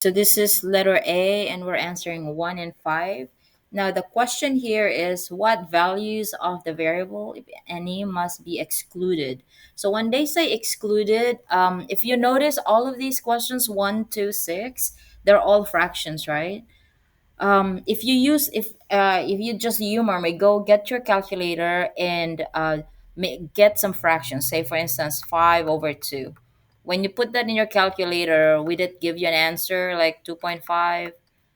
So this is letter A, and we're answering 1 and 5. Now, the question here is what values of the variable, if any, must be excluded? So when they say excluded, if you notice all of these questions, 1, 2, 6, they're all fractions, right? If you just humor me, go get your calculator and get some fractions. Say for instance 5/2. When you put that in your calculator, will it give you an answer like 2.5?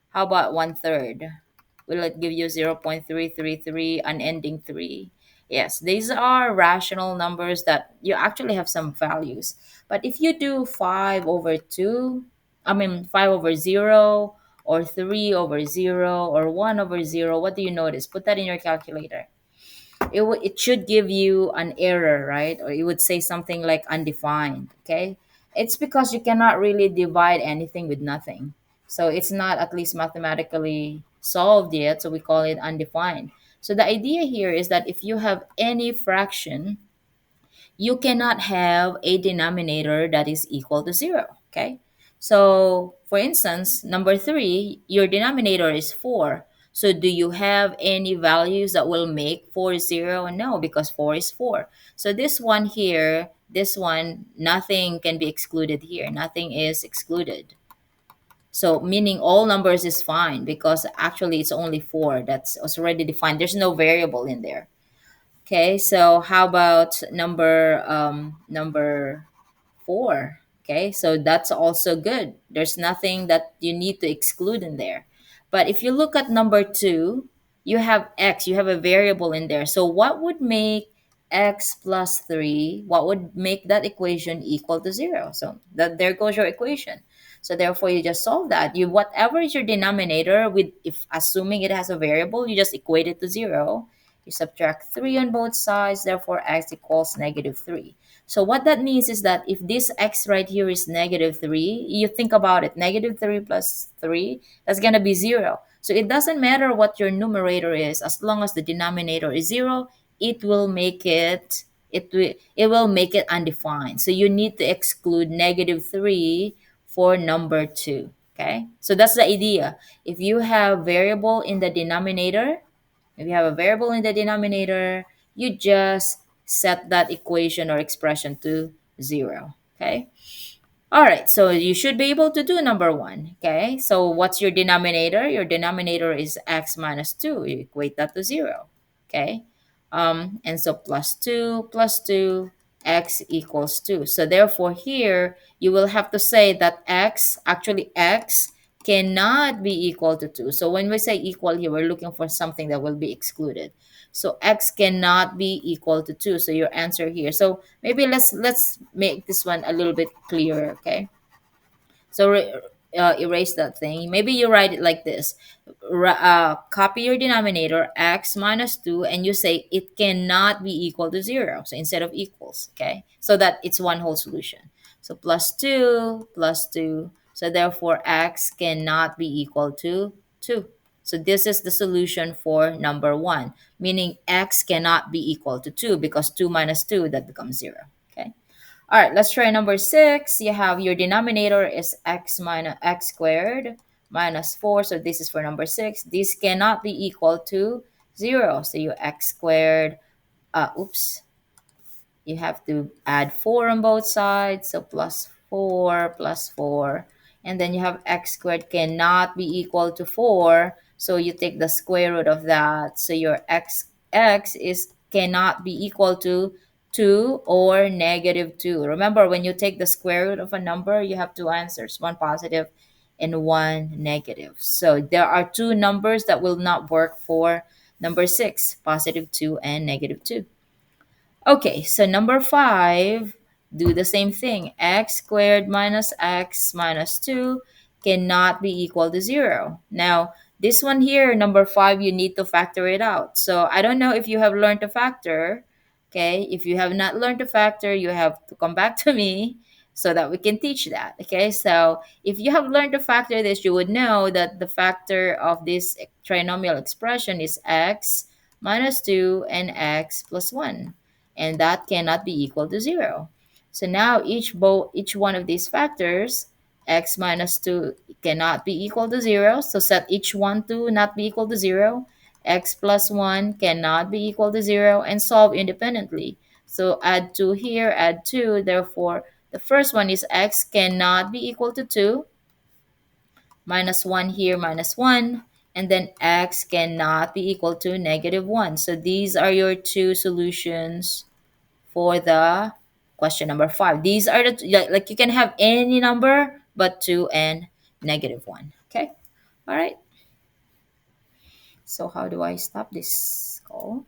How about 1/3? Will it give you 0.333, unending 3? Yes, these are rational numbers that you actually have some values. But if you do 5/2, I mean 5/0, or 3/0, or 1/0, what do you notice? Put that in your calculator. It should give you an error, right? Or it would say something like undefined. Okay, it's because you cannot really divide anything with nothing, so it's not at least mathematically solved yet, so we call it undefined. So the idea here is that if you have any fraction, you cannot have a denominator that is equal to 0. Okay, so for instance, number 3, your denominator is 4. So do you have any values that will make 4 0? No, because 4 is 4. So this one here, this one, nothing can be excluded here, nothing is excluded. So meaning all numbers is fine because actually it's only 4 that's already defined, there's no variable in there. Okay, so how about number 4? Okay, so that's also good. There's nothing that you need to exclude in there. But if you look at number 2, you have x, you have a variable in there. So what would make x plus 3, what would make that equation equal to 0? So that there goes your equation. So therefore you just solve that. You whatever is your denominator with, if assuming it has a variable, you just equate it to 0. You subtract 3 on both sides, therefore x equals -3. So what that means is that if this x right here is -3, you think about it, -3 plus 3, that's going to be 0. So it doesn't matter what your numerator is, as long as the denominator is 0, it will make it will make it undefined. So you need to exclude -3 for number 2. Okay? So that's the idea. If you have variable in the denominator, if you have a variable in the denominator, you just set that equation or expression to 0. Okay. All right. So you should be able to do number 1. Okay. So what's your denominator? Your denominator is x minus 2. You equate that to 0. Okay. And so plus 2, x equals 2. So therefore here, you will have to say that x cannot be equal to 2. So when we say equal here, we're looking for something that will be excluded. So x cannot be equal to 2. So your answer here. So maybe let's make this one a little bit clearer, okay? So erase that thing. Maybe you write it like this. Copy your denominator, x minus 2, and you say it cannot be equal to 0. So instead of equals, okay? So that it's one whole solution. So plus 2, plus 2. So therefore, x cannot be equal to 2. So this is the solution for number 1, meaning x cannot be equal to 2 because 2 minus 2, that becomes 0. Okay. All right, let's try number 6. You have your denominator is x minus x squared minus 4. So this is for number 6. This cannot be equal to 0. So you x squared, oops, you have to add 4 on both sides. So plus 4. And then you have x squared cannot be equal to 4. So you take the square root of that. So your x is cannot be equal to 2 or -2. Remember, when you take the square root of a number, you have two answers, one positive and one negative. So there are two numbers that will not work for number 6, +2 and -2. Okay, so number 5, do the same thing. X squared minus x minus 2 cannot be equal to 0. Now, this one here, number 5, you need to factor it out. So I don't know if you have learned to factor. Okay, if you have not learned to factor, you have to come back to me so that we can teach that. Okay, so if you have learned to factor this, you would know that the factor of this trinomial expression is x minus 2 and x plus 1, and that cannot be equal to 0. So now each one of these factors x minus 2 cannot be equal to 0. So set each one to not be equal to 0. X plus 1 cannot be equal to 0 and solve independently. So add 2 here, add 2. Therefore, the first one is x cannot be equal to 2. Minus 1 here, minus 1. And then x cannot be equal to negative 1. So these are your two solutions for the question number 5. These are the, like you can have any number but 2 and negative 1. Okay. All right. So how do I stop this call?